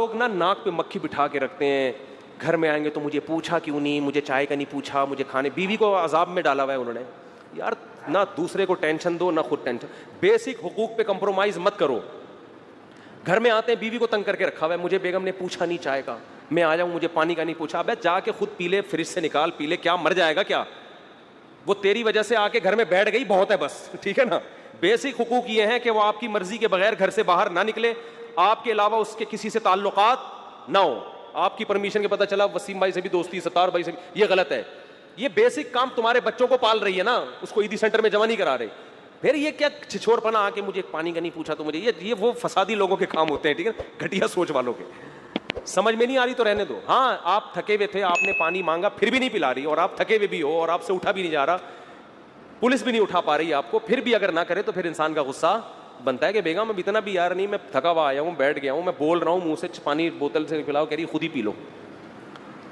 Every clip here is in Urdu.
لوگ نا ناک پہ مکھی بٹھا کے رکھتے ہیں, گھر میں آئیں گے تو مجھے پوچھا کیوں نہیں, مجھے چائے کا نہیں پوچھا, مجھے کھانے, بیوی کو عذاب میں ڈالا ہوا ہے انہوں نے. یار نہ دوسرے کو ٹینشن دو نہ خود ٹینشن, بیسک حقوق پہ کمپرومائز مت کرو. گھر میں آتے ہیں بیوی کو تنگ کر کے رکھا ہوا ہے, مجھے بیگم نے پوچھا نہیں چائے کا, میں آ جاؤں مجھے پانی کا نہیں پوچھا. ابے جا کے خود پی لے, فریج سے نکال پی لے, کیا مر جائے گا کیا؟ وہ تیری وجہ سے آ کے گھر میں بیٹھ گئی, بہت ہے بس, ٹھیک ہے نا. بیسک حقوق یہ ہیں کہ وہ آپ کی مرضی کے بغیر گھر سے باہر نہ نکلے, آپ کے علاوہ اس کے کسی سے تعلقات نہ ہو. آپ کی پرمیشن کے پتہ چلا وسیم بھائی سے بھی دوستی, ستار بھائی سے بھی, یہ غلط ہے. یہ بیسک کام تمہارے بچوں کو پال رہی ہے نا, اس کو عیدی سینٹر میں جمع نہیں کرا رہے. پھر یہ کیا چھچور پنا آ کے مجھے پانی کا نہیں پوچھا تو مجھے, یہ وہ فسادی لوگوں کے کام ہوتے ہیں, ٹھیک ہے, گھٹیا سوچ والوں کے. سمجھ میں نہیں آ رہی تو رہنے دو. ہاں آپ تھکے ہوئے تھے, آپ نے پانی مانگا پھر بھی نہیں پلا رہی, اور آپ تھکے ہوئے بھی ہو اور آپ سے اٹھا بھی نہیں جا رہا, پولیس بھی نہیں اٹھا پا رہی آپ کو, پھر بھی اگر نہ کرے تو پھر انسان کا غصہ بنتا ہے کہ بیگم اب اتنا بھی یار نہیں, میں تھکا ہوا آیا ہوں, بیٹھ گیا ہوں, میں بول رہا ہوں, منہ سے پانی بوتل سے پلاؤ, کہہ رہی خود ہی پی لو.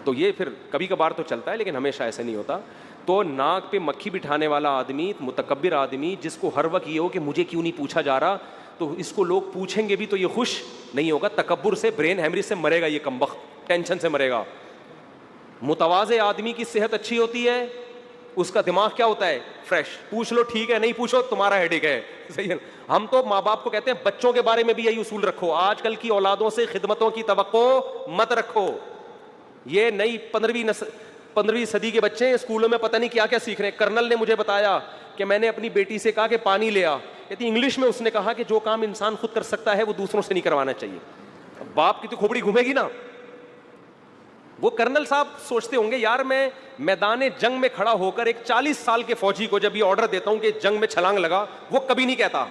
تو یہ پھر کبھی کبھار تو چلتا ہے لیکن ہمیشہ ایسے نہیں ہوتا. تو ناک پہ مکھی بٹھانے والا آدمی, متکبر آدمی, جس کو ہر وقت یہ ہو کہ مجھے کیوں نہیں پوچھا جا رہا, تو اس کو لوگ پوچھیں گے بھی تو یہ خوش نہیں ہوگا. تکبر سے, برین ہیمریج سے مرے گا یہ کمبخت, ٹینشن سے مرے گا. متواضع آدمی کی صحت اچھی ہوتی ہے, اس کا دماغ کیا ہوتا ہے, فریش. پوچھ لو ٹھیک ہے, نہیں پوچھو تمہارا ہیڈیک ہے, صحیح ہے. ہم تو ماں باپ کو کہتے ہیں بچوں کے بارے میں بھی یہی اصول رکھو, آج کل کی اولادوں سے خدمتوں کی توقع مت رکھو. یہ نئی 15ویں صدی کے بچے ہیں, اسکولوں میں پتہ نہیں کیا کیا سیکھ رہے ہیں. کرنل نے مجھے بتایا کہ میں نے اپنی بیٹی سے کہا کہ پانی لے آ, کہتی انگلش میں اس نے کہا کہ جو کام انسان خود کر سکتا ہے وہ دوسروں سے نہیں کروانا چاہیے. باپ کی تو کھوپڑی گھومے گی نا. وہ کرنل صاحب سوچتے ہوں گے یار میں میدان جنگ میں کھڑا ہو کر ایک 40 سال کے فوجی کو جب یہ آرڈر دیتا ہوں کہ جنگ میں چھلانگ لگا, وہ کبھی نہیں کہتا,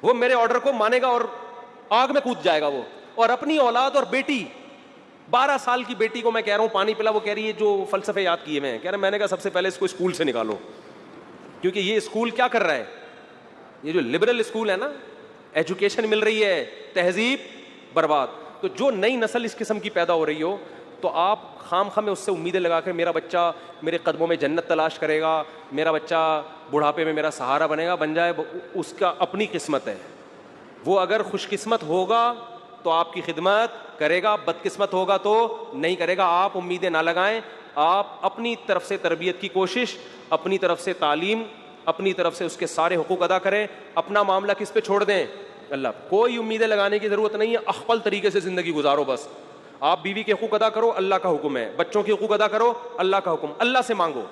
وہ میرے آرڈر کو مانے گا اور آگ میں کود جائے گا وہ. اور اپنی اولاد اور بیٹی, 12 سال کی بیٹی کو میں کہہ رہا ہوں پانی پلا, وہ کہہ رہی ہے جو فلسفے یاد کیے میں, کہہ رہا میں نے کہا سب سے پہلے اس کو اسکول سے نکالو, کیونکہ یہ اسکول کیا کر رہا ہے, یہ جو لبرل اسکول ہے نا, ایجوکیشن مل رہی ہے, تہذیب برباد. تو جو نئی نسل اس قسم کی پیدا ہو رہی ہو, تو آپ خام خواہ میں اس سے امیدیں لگا کر میرا بچہ میرے قدموں میں جنت تلاش کرے گا, میرا بچہ بڑھاپے میں میرا سہارا بنے گا, بن جائے, اس کا اپنی قسمت ہے. وہ اگر خوش قسمت ہوگا تو آپ کی خدمت کرے گا, بدقسمت ہوگا تو نہیں کرے گا. آپ امیدیں نہ لگائیں, آپ اپنی طرف سے تربیت کی کوشش, اپنی طرف سے تعلیم, اپنی طرف سے اس کے سارے حقوق ادا کریں. اپنا معاملہ کس پہ چھوڑ دیں, اللہ. کوئی امیدیں لگانے کی ضرورت نہیں ہے, اخپل طریقے سے زندگی گزارو بس. آپ بیوی کے حقوق ادا کرو, اللہ کا حکم ہے, بچوں کے حقوق ادا کرو, اللہ کا حکم. اللہ سے مانگو,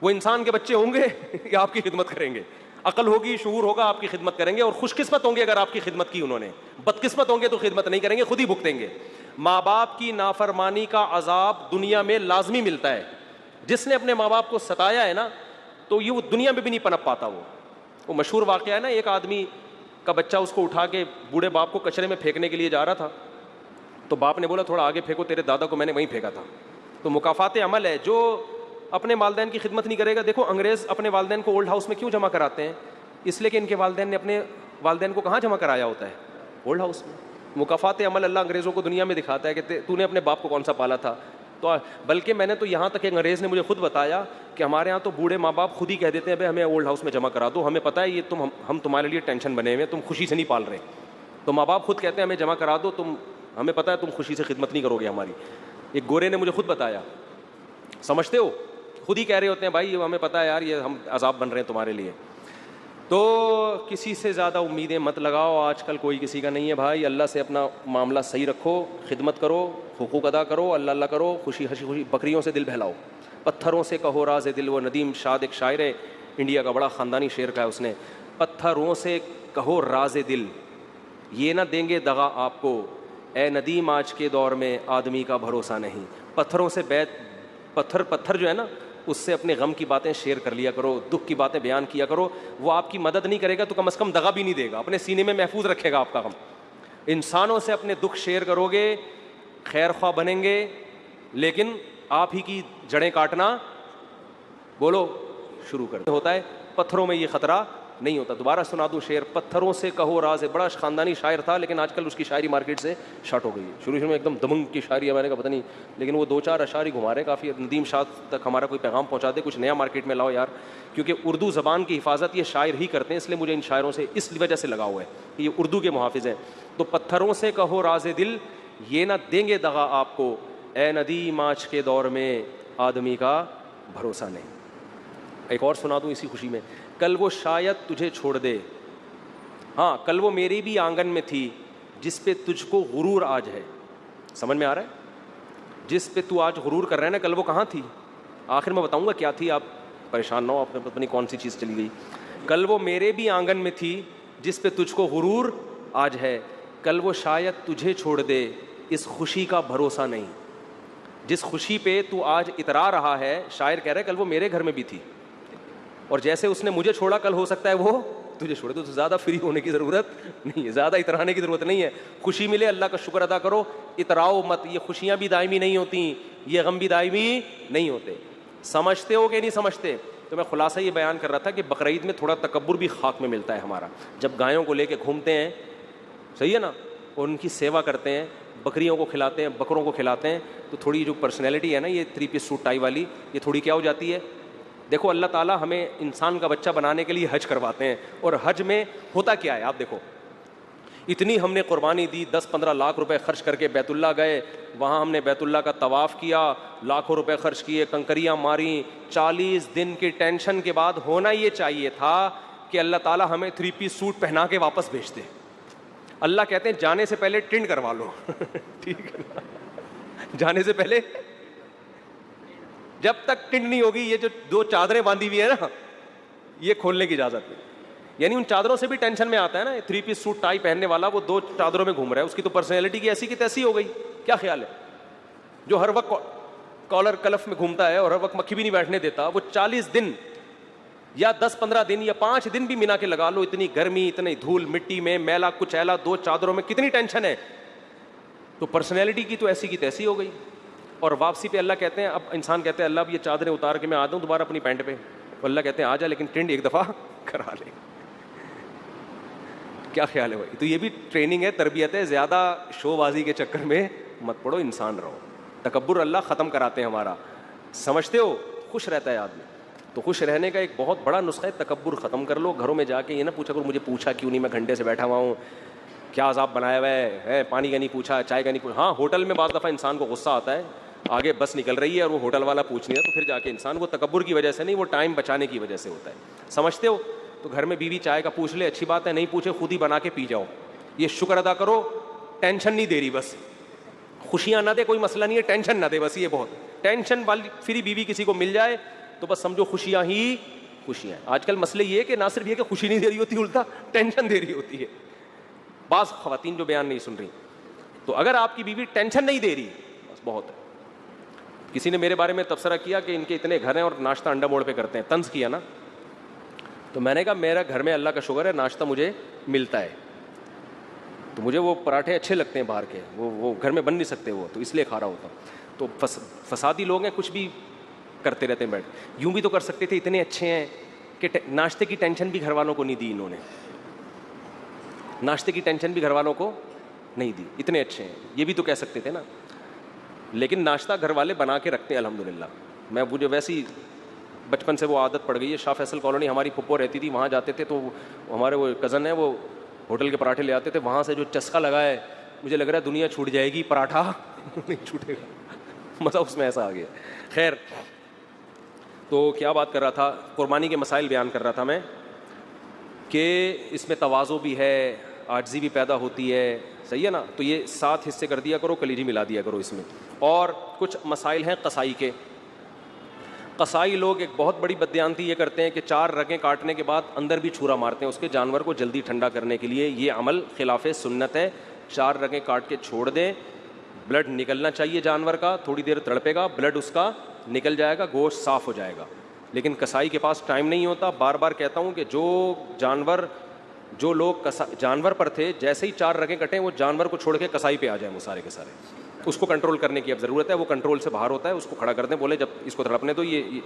وہ انسان کے بچے ہوں گے یا آپ کی خدمت کریں گے, عقل ہوگی, شعور ہوگا, آپ کی خدمت کریں گے, اور خوش قسمت ہوں گے اگر آپ کی خدمت کی انہوں نے. بدقسمت ہوں گے تو خدمت نہیں کریں گے, خود ہی بھگتیں گے. ماں باپ کی نافرمانی کا عذاب دنیا میں لازمی ملتا ہے. جس نے اپنے ماں باپ کو ستایا ہے نا, تو یہ وہ دنیا میں بھی نہیں پنپ پاتا. وہ مشہور واقعہ ہے نا, ایک آدمی کا بچہ اس کو اٹھا کے بوڑھے باپ کو کچرے میں پھینکنے کے لیے جا رہا تھا, تو باپ نے بولا تھوڑا آگے پھینکو, تیرے دادا کو میں نے وہیں پھینکا تھا. تو مکافات عمل ہے, جو اپنے والدین کی خدمت نہیں کرے گا. دیکھو انگریز اپنے والدین کو اولڈ ہاؤس میں کیوں جمع کراتے ہیں, اس لیے کہ ان کے والدین نے اپنے والدین کو کہاں جمع کرایا ہوتا ہے, اولڈ ہاؤس میں. مکافات عمل اللہ انگریزوں کو دنیا میں دکھاتا ہے کہ تو نے اپنے باپ کو کون سا پالا تھا. تو بلکہ میں نے تو یہاں تک کہ انگریز نے مجھے خود بتایا کہ ہمارے یہاں تو بوڑھے ماں باپ خود ہی کہہ دیتے ہیں بھائی ہمیں اولڈ ہاؤس میں جمع کرا دو, ہمیں پتہ ہے یہ ہم تمہارے لیے ٹینشن بنے ہوئے ہیں, تم خوشی سے نہیں پال رہے. تو ماں باپ خود کہتے ہیں ہمیں جمع کرا دو, ہمیں پتہ ہے تم خوشی سے خدمت نہیں کرو گے ہماری. ایک گورے نے مجھے خود بتایا, سمجھتے ہو, خود ہی کہہ رہے ہوتے ہیں بھائی ہمیں پتہ ہے یار یہ ہم عذاب بن رہے ہیں تمہارے لیے. تو کسی سے زیادہ امیدیں مت لگاؤ, آج کل کوئی کسی کا نہیں ہے بھائی. اللہ سے اپنا معاملہ صحیح رکھو, خدمت کرو, حقوق ادا کرو, اللہ اللہ کرو, خوشی خوشی. بکریوں سے دل بہلاؤ, پتھروں سے کہو راز دل. وہ ندیم شاد ایک شاعر ہے انڈیا کا, بڑا خاندانی شعر کا ہے اس نے. پتھروں سے کہو راز دل, یہ نہ دیں گے دغا آپ کو, اے ندیم آج کے دور میں آدمی کا بھروسہ نہیں. پتھروں سے پتھر جو ہے نا, اس سے اپنے غم کی باتیں شیئر کر لیا کرو, دکھ کی باتیں بیان کیا کرو. وہ آپ کی مدد نہیں کرے گا تو کم از کم دغا بھی نہیں دے گا, اپنے سینے میں محفوظ رکھے گا آپ کا غم. انسانوں سے اپنے دکھ شیئر کرو گے, خیر خواہ بنیں گے, لیکن آپ ہی کی جڑیں کاٹنا بولو شروع کر ہوتا ہے. پتھروں میں یہ خطرہ نہیں ہوتا. دوبارہ سنا دوں شعر, پتھروں سے کہو راز ہے. بڑا خاندانی شاعر تھا لیکن آج کل اس کی شاعری مارکیٹ سے شارٹ ہو گئی ہے. شروع میں ایک دم دمنگ کی شاعری ہے, میں نے کہا پتہ نہیں, لیکن وہ 2-4 اشعار ہی گھما رہے ہیں کافی. ندیم شاہ تک ہمارا کوئی پیغام پہنچا دے, کچھ نیا مارکیٹ میں لاؤ یار, کیونکہ اردو زبان کی حفاظت یہ شاعر ہی کرتے ہیں, اس لیے مجھے ان شاعروں سے اس وجہ سے لگا ہوا ہے کہ یہ اردو کے محافظ ہیں. تو پتھروں سے کہو راز دل, یہ نہ دیں گے دغا آپ کو, اے ندیم آج کے دور میں آدمی کا بھروسہ نہیں. ایک اور سنا دوں اسی خوشی میں, کل وہ شاید تجھے چھوڑ دے, ہاں کل وہ میری بھی آنگن میں تھی, جس پہ تجھ کو غرور آج ہے. سمجھ میں آ رہا ہے؟ جس پہ تو آج غرور کر رہے ہیں نا, کل وہ کہاں تھی؟ آخر میں بتاؤں گا کیا تھی, آپ پریشان نہ ہو, آپ نے پتہ نہیں کون سی چیز چلی گئی. کل وہ میرے بھی آنگن میں تھی, جس پہ تجھ کو غرور آج ہے, کل وہ شاید تجھے چھوڑ دے, اس خوشی کا بھروسہ نہیں. جس خوشی پہ تو آج اترا رہا ہے, شاعر کہہ رہا ہے کل وہ میرے گھر میں بھی تھی, اور جیسے اس نے مجھے چھوڑا کل ہو سکتا ہے وہ تجھے چھوڑے. تو زیادہ فری ہونے کی ضرورت نہیں ہے, زیادہ اترانے کی ضرورت نہیں ہے. خوشی ملے اللہ کا شکر ادا کرو, اتراؤ مت. یہ خوشیاں بھی دائمی نہیں ہوتی, یہ غم بھی دائمی نہیں ہوتے. سمجھتے ہو کہ نہیں سمجھتے؟ تو میں خلاصہ یہ بیان کر رہا تھا کہ بقرعید میں تھوڑا تکبر بھی خاک میں ملتا ہے ہمارا. جب گایوں کو لے کے گھومتے ہیں, صحیح ہے نا, اور ان کی سیوا کرتے ہیں, بکریوں کو کھلاتے ہیں, بکروں کو کھلاتے ہیں, تو تھوڑی جو پرسنالٹی ہے نا یہ 3 پیس سوٹ ٹائی والی, یہ تھوڑی کیا ہو جاتی ہے. دیکھو اللہ تعالیٰ ہمیں انسان کا بچہ بنانے کے لیے حج کرواتے ہیں, اور حج میں ہوتا کیا ہے آپ دیکھو, اتنی ہم نے قربانی دی, 10-15 لاکھ روپے خرچ کر کے بیت اللہ گئے, وہاں ہم نے بیت اللہ کا طواف کیا, لاکھوں روپے خرچ کیے, کنکریاں ماری, 40 دن کی ٹینشن کے بعد ہونا یہ چاہیے تھا کہ اللہ تعالیٰ ہمیں 3 پیس سوٹ پہنا کے واپس بھیج دے. اللہ کہتے ہیں جانے سے پہلے ٹنڈ کروا لو. ٹھیک ہے نا, جانے سے پہلے, جب تک ٹنڈ نہیں ہوگی, یہ جو 2 چادریں باندھی ہوئی ہیں نا, یہ کھولنے کی اجازت نہیں. یعنی ان چادروں سے بھی ٹینشن میں آتا ہے نا, 3 پیس سوٹ ٹائی پہننے والا وہ 2 چادروں میں گھوم رہا ہے, اس کی تو پرسنالٹی کی ایسی کی تیسی ہو گئی. کیا خیال ہے؟ جو ہر وقت کالر کلف میں گھومتا ہے اور ہر وقت مکھی بھی نہیں بیٹھنے دیتا, وہ 40 دن یا 10-15 دن یا 5 دن بھی منا کے لگا لو, اتنی گرمی, اتنی دھول مٹی میں, میلا کچیلا, 2 چادروں میں کتنی ٹینشن ہے. تو پرسنالٹی کی تو ایسی کی تیسی ہو گئی. اور واپسی پہ اللہ کہتے ہیں, اب انسان کہتے ہیں اللہ اب یہ چادریں اتار کے میں آ جاؤں دوبارہ اپنی پینٹ پہ, تو اللہ کہتے ہیں آ جا, لیکن ٹنڈ ایک دفعہ کرا لے. کیا خیال ہے بھائی؟ تو یہ بھی ٹریننگ ہے, تربیت ہے. زیادہ شو بازی کے چکر میں مت پڑو, انسان رہو. تکبر اللہ ختم کراتے ہیں ہمارا, سمجھتے ہو؟ خوش رہتا ہے آدمی. تو خوش رہنے کا ایک بہت بڑا نسخہ ہے, تکبر ختم کر لو. گھروں میں جا کے یہ نہ پوچھا کرو مجھے پوچھا کیوں نہیں, میں گھنٹے سے بیٹھا ہوا ہوں, کیا عذاب بنایا ہوا ہے, پانی کا نہیں پوچھا, چائے کا نہیں پوچھا. ہاں ہوٹل میں بعض دفعہ انسان کو غصہ آتا ہے, آگے بس نکل رہی ہے اور وہ ہوٹل والا پوچھ نہیں ہے, تو پھر جا کے انسان, وہ تکبر کی وجہ سے نہیں, وہ ٹائم بچانے کی وجہ سے ہوتا ہے. سمجھتے ہو؟ تو گھر میں بیوی چائے کا پوچھ لے, اچھی بات ہے, نہیں پوچھے خود ہی بنا کے پی جاؤ, یہ شکر ادا کرو. ٹینشن نہیں دے رہی, بس خوشیاں نہ دے, کوئی مسئلہ نہیں ہے, ٹینشن نہ دے, بس یہ بہت. ٹینشن والی فری بیوی کسی کو مل جائے تو بس سمجھو خوشیاں ہی خوشیاں. آج کل مسئلہ یہ ہے کہ نہ صرف یہ کہ خوشی نہیں دے رہی ہوتی, الٹا ٹینشن دے رہی ہوتی ہے. بعض خواتین جو بیان نہیں سن رہی, تو اگر آپ کی بیوی ٹینشن نہیں دے رہی بس بہت ہے. کسی نے میرے بارے میں تبصرہ کیا کہ ان کے اتنے گھر ہیں اور ناشتہ انڈا موڑ پہ کرتے ہیں, طنز کیا نا. تو میں نے کہا میرا گھر میں اللہ کا شکر ہے ناشتہ مجھے ملتا ہے, تو مجھے وہ پراٹھے اچھے لگتے ہیں باہر کے, وہ گھر میں بن نہیں سکتے وہ, تو اس لیے کھا رہا ہوتا ہوں. تو فسادی لوگ ہیں, کچھ بھی کرتے رہتے ہیں بیٹھ. یوں بھی تو کر سکتے تھے, اتنے اچھے ہیں کہ ناشتے کی ٹینشن بھی گھر والوں کو نہیں دی انہوں نے, ناشتے کی ٹینشن بھی گھر والوں کو نہیں دی, اتنے اچھے ہیں. یہ بھی تو کہہ سکتے تھے نا, لیکن ناشتہ گھر والے بنا کے رکھتے ہیں الحمدللہ. میں مجھے ویسی بچپن سے وہ عادت پڑ گئی ہے. شاہ فیصل کالونی ہماری پھپھو رہتی تھی, وہاں جاتے تھے تو ہمارے وہ کزن ہیں, وہ ہوٹل کے پراٹھے لے آتے تھے, وہاں سے جو چسکا لگا ہے مجھے لگ رہا ہے دنیا چھوٹ جائے گی, پراٹھا نہیں چھوٹے گا, مزہ اس میں ایسا آ گیا. خیر, تو کیا بات کر رہا تھا, قربانی کے مسائل بیان کر رہا تھا میں کہ اس میں تواضع بھی ہے, عاجزی بھی پیدا ہوتی ہے, صحیح ہے نا. تو یہ 7 حصے کر دیا کرو, کلیجی ملا دیا کرو اس میں. اور کچھ مسائل ہیں قصائی کے. قصائی لوگ ایک بہت بڑی بددیانتی یہ کرتے ہیں کہ 4 رگیں کاٹنے کے بعد اندر بھی چھرا مارتے ہیں اس کے, جانور کو جلدی ٹھنڈا کرنے کے لیے. یہ عمل خلاف سنت ہے. 4 رگیں کاٹ کے چھوڑ دیں, بلڈ نکلنا چاہیے جانور کا, تھوڑی دیر تڑپے گا, بلڈ اس کا نکل جائے گا, گوشت صاف ہو جائے گا. لیکن قصائی کے پاس ٹائم نہیں ہوتا. بار بار کہتا ہوں کہ جو لوگ جانور پر تھے, جیسے ہی 4 رگیں کٹیں وہ جانور کو چھوڑ کے قصائی پہ آ جائیں, وہ سارے کے سارے. اس کو کنٹرول کرنے کی اب ضرورت ہے, وہ کنٹرول سے باہر ہوتا ہے, اس کو کھڑا کر دیں, بولے جب اس کو تڑپنے دو, یہ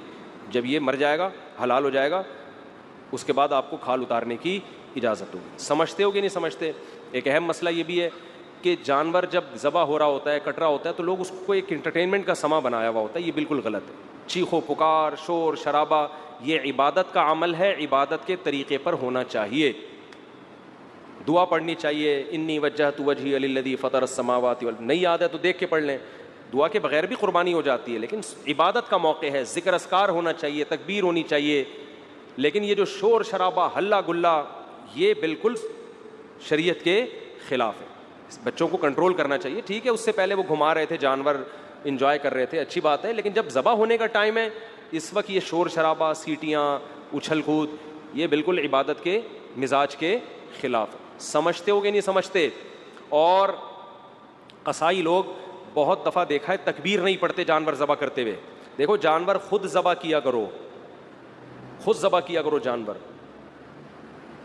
جب یہ مر جائے گا, حلال ہو جائے گا, اس کے بعد آپ کو کھال اتارنے کی اجازت ہوگی. سمجھتے ہو کہ نہیں سمجھتے؟ ایک اہم مسئلہ یہ بھی ہے کہ جانور جب ذبح ہو رہا ہوتا ہے, کٹ رہا ہوتا ہے, تو لوگ اس کو ایک انٹرٹینمنٹ کا سما بنایا ہوا ہوتا ہے. یہ بالکل غلط ہے. چیخو پکار, شور شرابہ, یہ عبادت کا عمل ہے, عبادت کے طریقے پر ہونا چاہیے. دعا پڑھنی چاہیے, انی وجہت وجہی للذی فطر السماوات والارض. نہیں یاد ہے تو دیکھ کے پڑھ لیں. دعا کے بغیر بھی قربانی ہو جاتی ہے, لیکن عبادت کا موقع ہے, ذکر اذکار ہونا چاہیے, تکبیر ہونی چاہیے. لیکن یہ جو شور شرابہ, ہلہ گلا, یہ بالکل شریعت کے خلاف ہے. بچوں کو کنٹرول کرنا چاہیے. ٹھیک ہے, اس سے پہلے وہ گھما رہے تھے جانور, انجوائے کر رہے تھے, اچھی بات ہے, لیکن جب ذبح ہونے کا ٹائم ہے, اس وقت یہ شور شرابہ, سیٹیاں, اچھل کود, یہ بالکل عبادت کے مزاج کے خلاف ہے. سمجھتے ہو کہ نہیں سمجھتے؟ اور قصائی لوگ بہت دفعہ دیکھا ہے تکبیر نہیں پڑھتے جانور ذبح کرتے ہوئے. دیکھو جانور خود ذبح کیا کرو, خود ذبح کیا کرو جانور.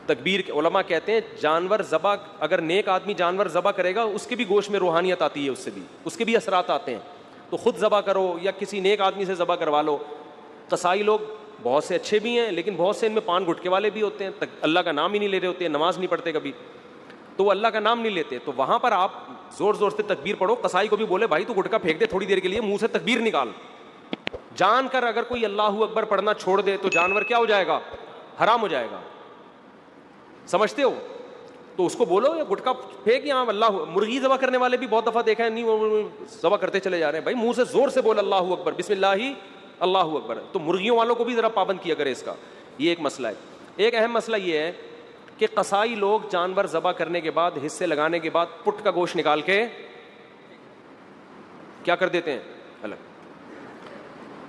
تکبیر کے علماء کہتے ہیں جانور ذبح, اگر نیک آدمی جانور ذبح کرے گا اس کے بھی گوشت میں روحانیت آتی ہے, اس سے بھی اس کے بھی اثرات آتے ہیں. تو خود ذبح کرو یا کسی نیک آدمی سے ذبح کروا لو. قصائی لوگ بہت سے اچھے بھی ہیں, لیکن بہت سے ان میں پان گٹکے والے بھی ہوتے ہیں, اللہ کا نام ہی نہیں لے رہے ہوتے ہیں, نماز نہیں پڑھتے کبھی, تو وہ اللہ کا نام نہیں لیتے. تو وہاں پر آپ زور زور سے تکبیر پڑھو. قصائی کو بھی بولے بھائی تو گٹکا پھینک دے تھوڑی دیر کے لیے, منہ سے تکبیر نکال. جان کر اگر کوئی اللہ اکبر پڑھنا چھوڑ دے تو جانور کیا ہو جائے گا؟ حرام ہو جائے گا. سمجھتے ہو؟ تو اس کو بولو یا گٹکا پھینک, یہاں اللہ. مرغی ذبح کرنے والے بھی بہت دفعہ دیکھا ہے, نہیں وہ ذبح کرتے چلے جا رہے ہیں. بھائی منہ سے زور سے بول اللہ اکبر, بسم اللہ اللہ اکبر. تو مرغیوں والوں کو بھی ذرا پابند کیا کرے اس کا. یہ ایک مسئلہ ہے. ایک اہم مسئلہ یہ ہے کہ قصائی لوگ جانور ذبح کرنے کے بعد, حصے لگانے کے بعد, پٹ کا گوشت نکال کے کیا کر دیتے ہیں؟ الگ.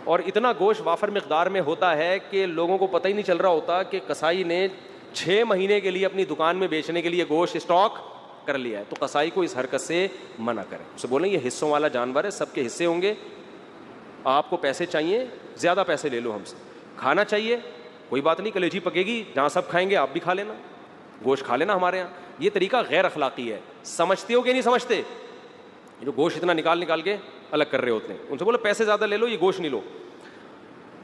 اور اتنا گوشت وافر مقدار میں ہوتا ہے کہ لوگوں کو پتہ ہی نہیں چل رہا ہوتا کہ قصائی نے 6 مہینے کے لیے اپنی دکان میں بیچنے کے لیے گوشت اسٹاک کر لیا ہے. تو قصائی کو اس حرکت سے منع کریں. اسے بولیں یہ حصوں والا جانور ہے, سب کے حصے ہوں گے, آپ کو پیسے چاہیے زیادہ پیسے لے لو ہم سے. کھانا چاہیے کوئی بات نہیں, کلیجی پکے گی, جہاں سب کھائیں گے آپ بھی کھا لینا, گوشت کھا لینا ہمارے یہاں. یہ طریقہ غیر اخلاقی ہے. سمجھتے ہو کہ نہیں سمجھتے؟ جو گوشت اتنا نکال کے الگ کر رہے ہوتے ہیں, ان سے بولو پیسے زیادہ لے لو, یہ گوشت نہیں لو.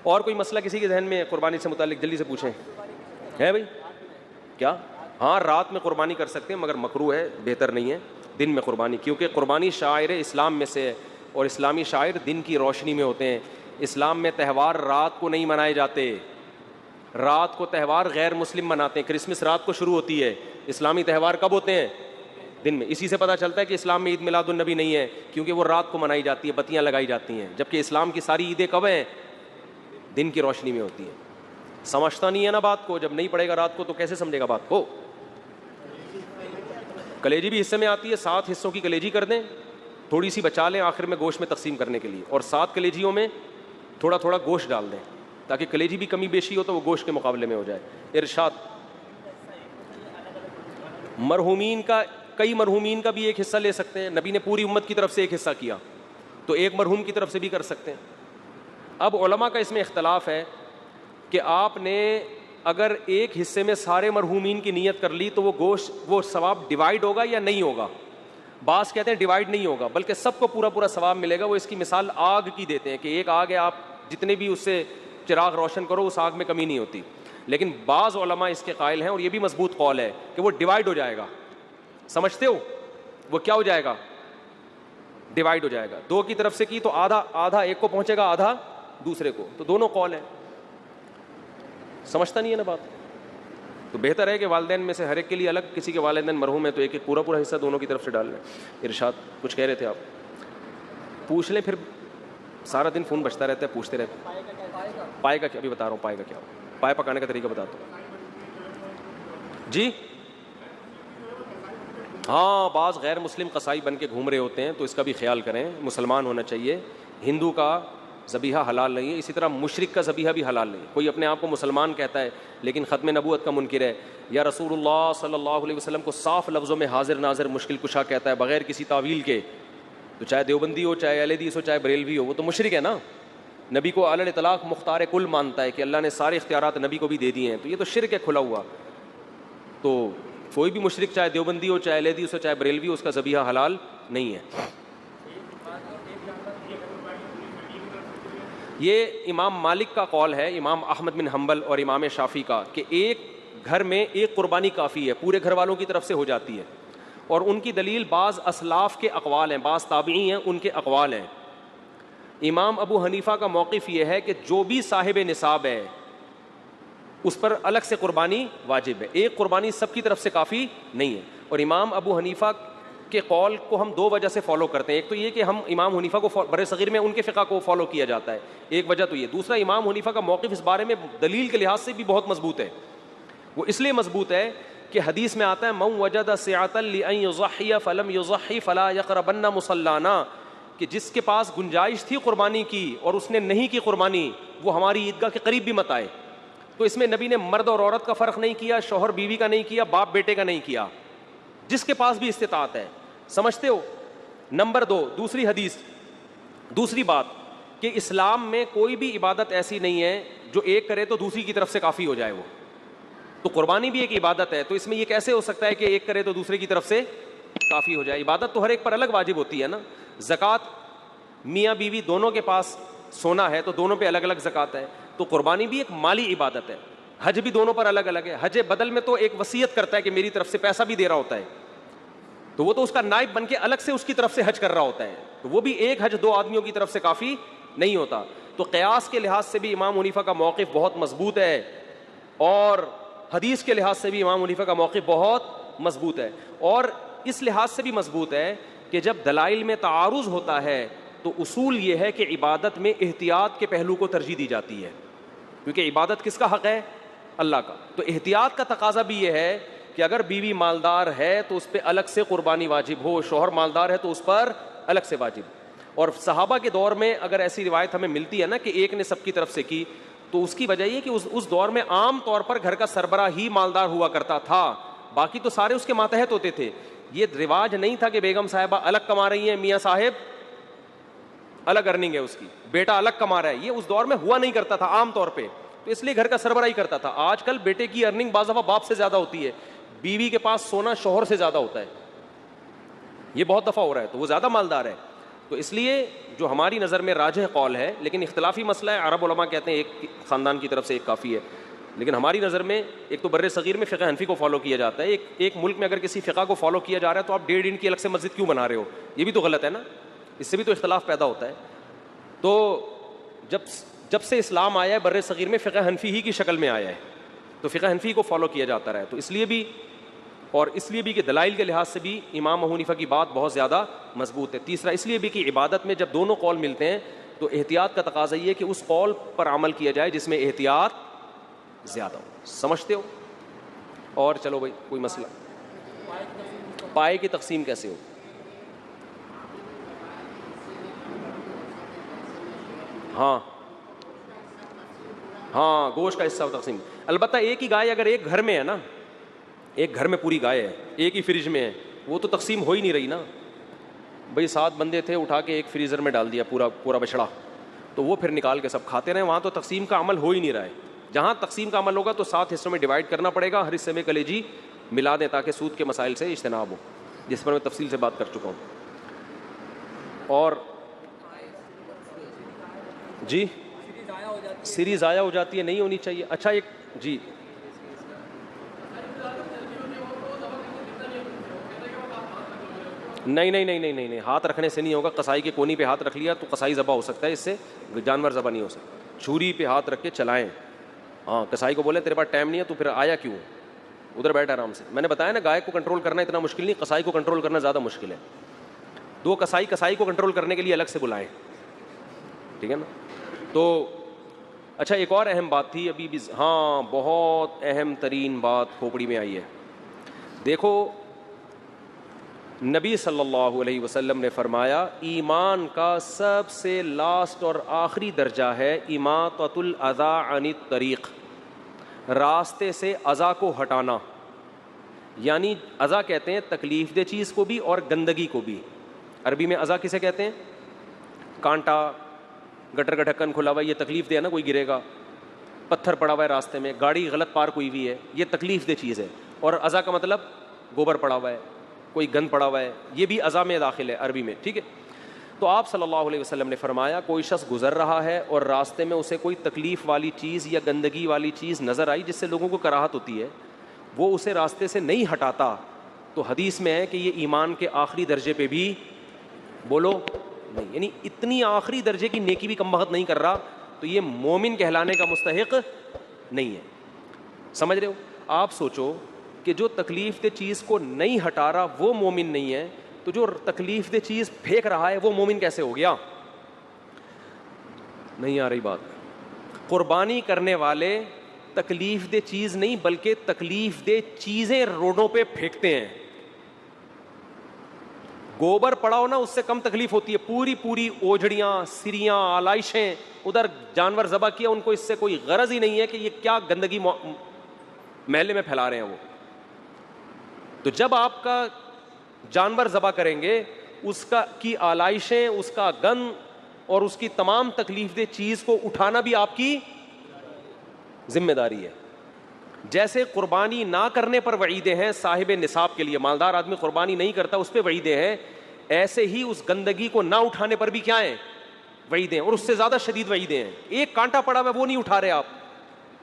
اور کوئی مسئلہ کسی کے ذہن میں قربانی سے متعلق جلدی سے پوچھیں. ہے بھائی کیا؟ ہاں رات میں قربانی کر سکتے ہیں, مگر مکروہ ہے, بہتر نہیں ہے دن میں قربانی, کیونکہ قربانی شاعر اسلام میں سے ہے, اور اسلامی شاعر دن کی روشنی میں ہوتے ہیں. اسلام میں تہوار رات کو نہیں منائے جاتے. رات کو تہوار غیر مسلم مناتے ہیں. کرسمس رات کو شروع ہوتی ہے, اسلامی تہوار کب ہوتے ہیں؟ دن میں. اسی سے پتہ چلتا ہے کہ اسلام میں عید میلاد النبی نہیں ہے, کیونکہ وہ رات کو منائی جاتی ہے, بتیاں لگائی جاتی ہیں, جبکہ اسلام کی ساری عیدیں کب ہیں؟ دن کی روشنی میں ہوتی ہیں. سمجھتا نہیں ہے نا بات کو. جب نہیں پڑے گا رات کو تو کیسے سمجھے گا بات کو؟ کلیجی بھی حصے میں آتی ہے, 7 حصوں کی کلیجی کر دیں, تھوڑی سی بچا لیں آخر میں گوشت میں تقسیم کرنے کے لیے, اور 7 کلیجیوں میں تھوڑا تھوڑا گوشت ڈال دیں, تاکہ کلیجی بھی کمی بیشی ہو تو وہ گوشت کے مقابلے میں ہو جائے. ارشاد. مرحومین کا, کئی مرحومین کا بھی ایک حصہ لے سکتے ہیں. نبی نے پوری امت کی طرف سے ایک حصہ کیا, تو ایک مرحوم کی طرف سے بھی کر سکتے ہیں. اب علماء کا اس میں اختلاف ہے کہ آپ نے اگر ایک حصے میں سارے مرحومین کی نیت کر لی تو وہ گوشت, وہ ثواب ڈیوائیڈ ہوگا یا نہیں ہوگا؟ بعض کہتے ہیں ڈیوائیڈ نہیں ہوگا, بلکہ سب کو پورا پورا ثواب ملے گا. وہ اس کی مثال آگ کی دیتے ہیں کہ ایک آگ ہے, آپ جتنے بھی اس سے چراغ روشن کرو اس آگ میں کمی نہیں ہوتی. لیکن بعض علماء اس کے قائل ہیں, اور یہ بھی مضبوط قول ہے, کہ وہ ڈیوائیڈ ہو جائے گا. سمجھتے ہو؟ وہ کیا ہو جائے گا؟ ڈیوائیڈ ہو جائے گا. 2 کی طرف سے کی تو آدھا ایک کو پہنچے گا, آدھا دوسرے کو. تو دونوں قول ہیں. سمجھتا نہیں ہے نا بات. تو بہتر ہے کہ والدین میں سے ہر ایک کے لیے الگ, کسی کے والدین مرحوم ہے تو ایک ایک پورا پورا حصہ دونوں کی طرف سے ڈال لیں. ارشاد. کچھ کہہ رہے تھے آپ, پوچھ لیں, پھر سارا دن فون بجتا رہتا ہے, پوچھتے رہتے. پائے کا کیا, ابھی بتا رہا ہوں پائے کا کیا, پائے پکانے کا طریقہ بتاتا ہوں. جی ہاں, بعض غیر مسلم قصائی بن کے گھوم رہے ہوتے ہیں, تو اس کا بھی خیال کریں. مسلمان ہونا چاہیے. ہندو کا ذبیحہ حلال نہیں ہے, اسی طرح مشرک کا ذبیحہ بھی حلال نہیں ہے. کوئی اپنے آپ کو مسلمان کہتا ہے لیکن ختم نبوت کا منکر ہے, یا رسول اللہ صلی اللہ علیہ وسلم کو صاف لفظوں میں حاضر ناظر مشکل کشا کہتا ہے بغیر کسی تعویل کے, تو چاہے دیوبندی ہو, چاہے اہل حدیث ہو, چاہے بریلوی ہو, وہ تو مشرک ہے نا. نبی کو علی الاطلاق مختار کل مانتا ہے کہ اللہ نے سارے اختیارات نبی کو بھی دے دیے ہیں, تو یہ تو شرک ہے کھلا ہوا. تو کوئی بھی مشرک چاہے دیوبندی ہو, چاہے اہل حدیث ہو, چاہے بریلوی ہو, اس کا ذبیحہ حلال نہیں ہے. یہ امام مالک کا قول ہے، امام احمد بن حنبل اور امام شافعی کا، کہ ایک گھر میں ایک قربانی کافی ہے، پورے گھر والوں کی طرف سے ہو جاتی ہے. اور ان کی دلیل بعض اسلاف کے اقوال ہیں، بعض تابعی ہیں ان کے اقوال ہیں. امام ابو حنیفہ کا موقف یہ ہے کہ جو بھی صاحب نصاب ہے اس پر الگ سے قربانی واجب ہے، ایک قربانی سب کی طرف سے کافی نہیں ہے. اور امام ابو حنیفہ کے قول کو ہم دو وجہ سے فالو کرتے ہیں. ایک تو یہ کہ ہم امام حنیفہ کو بر صغیر میں ان کے فقہ کو فالو کیا جاتا ہے، ایک وجہ تو یہ. دوسرا، امام حنیفہ کا موقف اس بارے میں دلیل کے لحاظ سے بھی بہت مضبوط ہے. وہ اس لیے مضبوط ہے کہ حدیث میں آتا ہے من وجد سعۃ لأن یضحی فلم یضحی فلا یقربن مصلانا، کہ جس کے پاس گنجائش تھی قربانی کی اور اس نے نہیں کی قربانی، وہ ہماری عیدگاہ کے قریب بھی مت آئے. تو اس میں نبی نے مرد اور عورت کا فرق نہیں کیا، شوہر بیوی کا نہیں کیا، باپ بیٹے کا نہیں کیا، جس کے پاس بھی استطاعت ہے. سمجھتے ہو؟ نمبر 2، دوسری حدیث، دوسری بات کہ اسلام میں کوئی بھی عبادت ایسی نہیں ہے جو ایک کرے تو دوسری کی طرف سے کافی ہو جائے. وہ تو قربانی بھی ایک عبادت ہے، تو اس میں یہ کیسے ہو سکتا ہے کہ ایک کرے تو دوسرے کی طرف سے کافی ہو جائے؟ عبادت تو ہر ایک پر الگ واجب ہوتی ہے نا. زکوٰۃ میاں بیوی دونوں کے پاس سونا ہے تو دونوں پہ الگ الگ زکوٰۃ ہے. تو قربانی بھی ایک مالی عبادت ہے. حج بھی دونوں پر الگ الگ ہے. حج بدل میں تو ایک وصیت کرتا ہے کہ میری طرف سے پیسہ بھی دے رہا ہوتا ہے، تو وہ تو اس کا نائب بن کے الگ سے اس کی طرف سے حج کر رہا ہوتا ہے. تو وہ بھی ایک حج دو آدمیوں کی طرف سے کافی نہیں ہوتا. تو قیاس کے لحاظ سے بھی امام حنیفہ کا موقف بہت مضبوط ہے، اور حدیث کے لحاظ سے بھی امام حنیفہ کا موقف بہت مضبوط ہے. اور اس لحاظ سے بھی مضبوط ہے کہ جب دلائل میں تعارض ہوتا ہے تو اصول یہ ہے کہ عبادت میں احتیاط کے پہلو کو ترجیح دی جاتی ہے، کیونکہ عبادت کس کا حق ہے؟ اللہ کا. تو احتیاط کا تقاضا بھی یہ ہے کہ اگر بیوی مالدار ہے تو اس پہ الگ سے قربانی واجب ہو، شوہر مالدار ہے تو اس پر الگ سے واجب. اور صحابہ کے دور میں اگر ایسی روایت ہمیں ملتی ہے نا کہ ایک نے سب کی طرف سے کی، تو اس کی وجہ یہ کہ اس دور میں عام طور پر گھر کا سربراہ ہی مالدار ہوا کرتا تھا، باقی تو سارے اس کے ماتحت ہوتے تھے. یہ رواج نہیں تھا کہ بیگم صاحبہ الگ کما رہی ہیں، میاں صاحب الگ ارننگ ہے اس کی، بیٹا الگ کما رہا ہے. یہ اس دور میں ہوا نہیں کرتا تھا عام طور پہ، تو اس لیے گھر کا سربراہ ہی کرتا تھا. آج کل بیٹے کی ارننگ بعض دفعہ باپ سے زیادہ ہوتی ہے، بیوی کے پاس سونا شوہر سے زیادہ ہوتا ہے، یہ بہت دفعہ ہو رہا ہے، تو وہ زیادہ مالدار ہے. تو اس لیے جو ہماری نظر میں راجح قول ہے، لیکن اختلافی مسئلہ ہے، عرب علماء کہتے ہیں ایک خاندان کی طرف سے ایک کافی ہے، لیکن ہماری نظر میں ایک تو بر صغیر میں فقہ حنفی کو فالو کیا جاتا ہے. ایک ملک میں اگر کسی فقہ کو فالو کیا جا رہا ہے تو آپ 1.5 انچ کی الگ سے مسجد کیوں بنا رہے ہو؟ یہ بھی تو غلط ہے نا، اس سے بھی تو اختلاف پیدا ہوتا ہے. تو جب سے اسلام آیا ہے بر صغیر میں فقہ حنفی ہی کی شکل میں آیا ہے، تو فقہ حنفی کو فالو کیا جاتا رہا ہے. تو اس لیے بھی کہ دلائل کے لحاظ سے بھی امام ابو حنیفہ کی بات بہت زیادہ مضبوط ہے. تیسرا اس لیے بھی کہ عبادت میں جب دونوں قول ملتے ہیں تو احتیاط کا تقاضا یہ ہے کہ اس قول پر عمل کیا جائے جس میں احتیاط زیادہ ہو. سمجھتے ہو؟ اور چلو بھائی کوئی مسئلہ، پائے کی تقسیم کیسے ہو؟ ہاں گوشت کا حصہ تقسیم. البتہ ایک ہی گائے اگر ایک گھر میں ہے نا، ایک گھر میں پوری گائے ہے، ایک ہی فریج میں ہے، وہ تو تقسیم ہو ہی نہیں رہی نا. بھئی 7 بندے تھے، اٹھا کے ایک فریزر میں ڈال دیا پورا بچڑا، تو وہ پھر نکال کے سب کھاتے رہے، وہاں تو تقسیم کا عمل ہو ہی نہیں رہا ہے. جہاں تقسیم کا عمل ہوگا تو 7 حصوں میں ڈیوائڈ کرنا پڑے گا، ہر حصے میں کلیجی ملا دیں تاکہ سود کے مسائل سے اجتناب ہو، جس پر میں تفصیل سے بات کر چکا ہوں. اور جی سری ضائع ہو جاتی ہے، نہیں ہونی چاہیے. اچھا ایک جی نہیں، ہاتھ رکھنے سے نہیں ہوگا. قصائی کے کونی پہ ہاتھ رکھ لیا تو قصائی ذبح ہو سکتا ہے، اس سے جانور ذبح نہیں ہو سکتا. چھری پہ ہاتھ رکھ کے چلائیں. ہاں قصائی کو بولے تیرے پاس ٹائم نہیں ہے تو پھر آیا کیوں، ادھر بیٹھ آرام سے. میں نے بتایا نا گائے کو کنٹرول کرنا اتنا مشکل نہیں، قصائی کو کنٹرول کرنا زیادہ مشکل ہے. 2 قصائی کو کنٹرول کرنے کے لیے الگ سے بلائیں، ٹھیک ہے نا. تو اچھا ایک اور اہم بات تھی ابھی بھی، ہاں بہت اہم ترین بات کھوپڑی میں آئی ہے. دیکھو نبی صلی اللہ علیہ وسلم نے فرمایا ایمان کا سب سے لاسٹ اور آخری درجہ ہے اماطۃ الاذی عن الطریق، راستے سے اذی کو ہٹانا. یعنی اذی کہتے ہیں تکلیف دہ چیز کو بھی اور گندگی کو بھی. عربی میں اذی کسے کہتے ہیں؟ کانٹا، گٹر کا ڈھکن کھلا ہوا ہے، یہ تکلیف دہ ہے نا، کوئی گرے گا. پتھر پڑا ہوا ہے راستے میں، گاڑی غلط پارک ہوئی ہوئی ہے، یہ تکلیف دہ چیز ہے. اور اذی کا مطلب گوبر پڑا ہوا ہے، کوئی گند پڑا ہوا ہے، یہ بھی اذی میں داخل ہے عربی میں، ٹھیک ہے. تو آپ صلی اللہ علیہ وسلم نے فرمایا کوئی شخص گزر رہا ہے اور راستے میں اسے کوئی تکلیف والی چیز یا گندگی والی چیز نظر آئی جس سے لوگوں کو کراہت ہوتی ہے, وہ اسے راستے سے نہیں ہٹاتا, تو حدیث میں ہے کہ یہ ایمان کے آخری درجے پہ بھی بولو نہیں, یعنی اتنی آخری درجے کی نیکی بھی کم بخت نہیں کر رہا, تو یہ مومن کہلانے کا مستحق نہیں ہے. سمجھ رہے ہو؟ آپ سوچو کہ جو تکلیف دہ چیز کو نہیں ہٹا رہا وہ مومن نہیں ہے, تو جو تکلیف دہ چیز پھینک رہا ہے وہ مومن کیسے ہو گیا؟ نہیں آ رہی بات. قربانی کرنے والے تکلیف دہ چیز نہیں بلکہ تکلیف دہ چیزیں روڈوں پہ پھینکتے ہیں. گوبر پڑا ہو نا اس سے کم تکلیف ہوتی ہے, پوری پوری اوجھڑیاں, سریاں, آلائشیں, ادھر جانور ذبح کیا, ان کو اس سے کوئی غرض ہی نہیں ہے کہ یہ کیا گندگی محلے میں پھیلا رہے ہیں وہ. تو جب آپ کا جانور ذبح کریں گے اس کا کی آلائشیں, اس کا گند اور اس کی تمام تکلیف دہ چیز کو اٹھانا بھی آپ کی ذمہ داری ہے. جیسے قربانی نہ کرنے پر وعیدیں ہیں صاحب نصاب کے لیے, مالدار آدمی قربانی نہیں کرتا اس پہ وعیدیں ہیں, ایسے ہی اس گندگی کو نہ اٹھانے پر بھی کیا ہیں وعیدیں, اور اس سے زیادہ شدید وعیدیں ہیں. ایک کانٹا پڑا ہوا وہ نہیں اٹھا رہے آپ,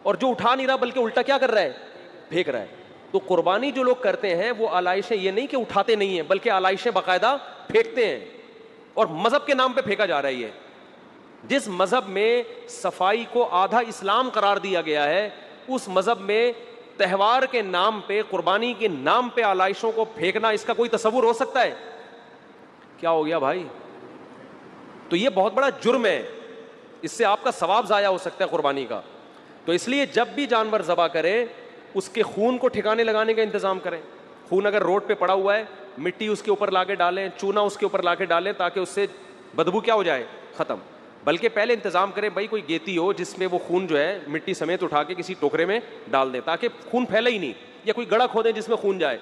اور جو اٹھا نہیں رہا بلکہ الٹا کیا کر رہا ہے, پھینک رہا ہے. تو قربانی جو لوگ کرتے ہیں وہ آلائشیں یہ نہیں کہ اٹھاتے نہیں ہیں بلکہ آلائشیں باقاعدہ پھینکتے ہیں, اور مذہب کے نام پہ پھینکا جا رہا ہے. یہ جس مذہب میں صفائی کو آدھا اسلام قرار دیا گیا ہے اس مذہب میں تہوار کے نام پہ, قربانی کے نام پہ آلائشوں کو پھینکنا, اس کا کوئی تصور ہو سکتا ہے؟ کیا ہو گیا بھائی؟ تو یہ بہت بڑا جرم ہے, اس سے آپ کا ثواب ضائع ہو سکتا ہے قربانی کا. تو اس لیے جب بھی جانور ذبح کرے اس کے خون کو ٹھکانے لگانے کا انتظام کریں. خون اگر روڈ پہ پڑا ہوا ہے مٹی اس کے اوپر لا کے ڈالیں, چونا اس کے اوپر لا کے ڈالیں تاکہ اس سے بدبو کیا ہو جائے, ختم. بلکہ پہلے انتظام کریں بھائی کوئی گیتی ہو جس میں وہ خون جو ہے مٹی سمیت اٹھا کے کسی ٹوکرے میں ڈال دیں تاکہ خون پھیلے ہی نہیں, یا کوئی گڑھا کھودیں جس میں خون جائے.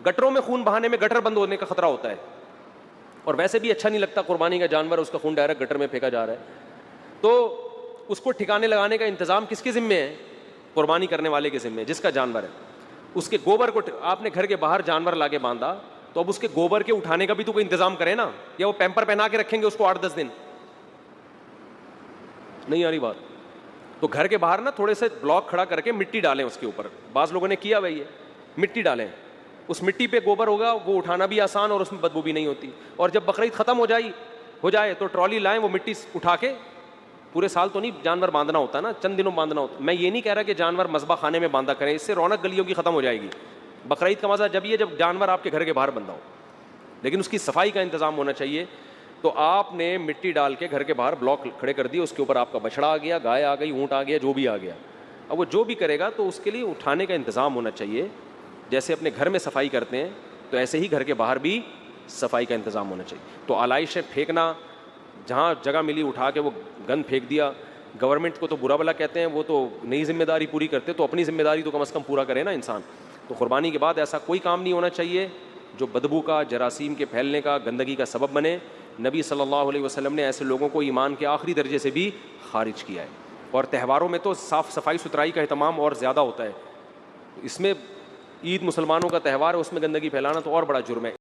گٹروں میں خون بہانے میں گٹر بند ہونے کا خطرہ ہوتا ہے, اور ویسے بھی اچھا نہیں لگتا قربانی کا جانور اس کا خون ڈائریکٹ گٹر میں پھینکا جا رہا ہے. تو اس کو ٹھکانے لگانے کا انتظام کس کے ذمے ہے؟ قربانی کرنے والے کے ذمے, جس کا جانور ہے. اس کے گوبر کو آپ نے گھر کے باہر جانور لا کے باندھا تو اب اس کے گوبر کے اٹھانے کا بھی تو کوئی انتظام کرے نا, یا وہ پیمپر پہنا کے رکھیں گے اس کو 8-10 دن؟ نہیں آ رہی بات. تو گھر کے باہر نا تھوڑے سے بلاک کھڑا کر کے مٹی ڈالیں اس کے اوپر, بعض لوگوں نے کیا بھائی ہے, مٹی ڈالیں, اس مٹی پہ گوبر ہوگا, وہ اٹھانا بھی آسان اور اس میں بدبو بھی نہیں ہوتی. اور جب بقرعید ختم ہو جائے تو ٹرالی لائیں, وہ مٹی اٹھا کے, پورے سال تو نہیں جانور باندھنا ہوتا نا, چند دنوں باندھنا ہوتا. میں یہ نہیں کہہ رہا کہ جانور مذبح خانے میں باندھا کریں, اس سے رونق گلیوں کی ختم ہو جائے گی. بقرعید کا مزہ جب یہ جب جانور آپ کے گھر کے باہر بندھا ہو, لیکن اس کی صفائی کا انتظام ہونا چاہیے. تو آپ نے مٹی ڈال کے گھر کے باہر بلاک کھڑے کر دیے, اس کے اوپر آپ کا بچڑا آ گیا, گائے آ گئی, اونٹ آ گیا, جو بھی آ گیا. اب وہ جو بھی کرے گا تو اس کے لیے اٹھانے کا انتظام ہونا چاہیے. جیسے اپنے گھر میں صفائی کرتے ہیں تو ایسے ہی گھر کے باہر بھی صفائی کا انتظام ہونا چاہیے. تو آلائشیں پھینکنا, جہاں جگہ ملی اٹھا کے وہ گند پھینک دیا, گورنمنٹ کو تو برا بلا کہتے ہیں, وہ تو نئی ذمہ داری پوری کرتے, تو اپنی ذمہ داری تو کم از کم پورا کرے نا انسان. تو قربانی کے بعد ایسا کوئی کام نہیں ہونا چاہیے جو بدبو کا, جراثیم کے پھیلنے کا, گندگی کا سبب بنے. نبی صلی اللہ علیہ وسلم نے ایسے لوگوں کو ایمان کے آخری درجے سے بھی خارج کیا ہے. اور تہواروں میں تو صاف صفائی ستھرائی کا اہتمام اور زیادہ ہوتا ہے. اس میں عید مسلمانوں کا تہوار ہے, اس میں گندگی پھیلانا تو اور بڑا جرم ہے.